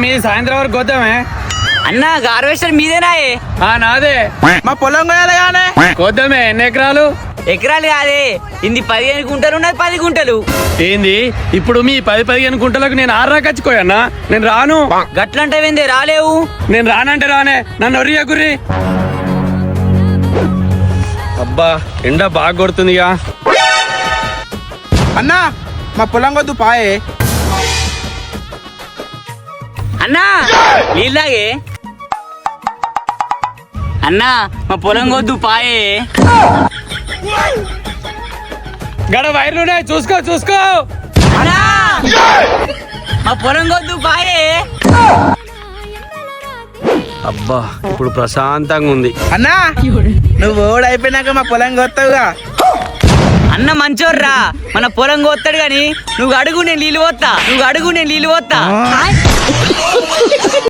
మీ సాయంత్రం వరకు కొద్దామే అన్న హార్వెస్టర్ మీదేనాయే? నాదే. మా పొలం కొయ్యాలి కొద్దామే. ఎన్ని ఎకరాలు? ఎకరాలు కాదే, ఇది 15 గుంటలు ఉన్నది, 10 గుంటలు. ఏంది ఇప్పుడు మీ 10-15 గుంటలకు నేను 6 రాకచ్చుకోయన్నా? నేను రాను. గట్లంటే రాలేవు. నేను రానంటే రానే, నన్ను ఒరియకుర్రి. అబ్బా ఎండ బాగా కొడుతుందిగా. అన్నా మా పొలం కొద్దు పాయే. అన్నా నీళ్ళాగే. అన్నా మా పొలం కొద్దు పాయే. గడ వైర్లునే చూసుకో. అన్నా మా పొలం కొద్దు పాయే. అబ్బా ఇప్పుడు ప్రశాంతంగా ఉంది. అన్నా నువ్వు ఓడైపోయినాక మా పొలం కొత్తవుగా. అన్న మంచోర్రా, మన పొలం కొత్తాడు గాని నువ్వు అడుగు నేను నీళ్ళు పోతా.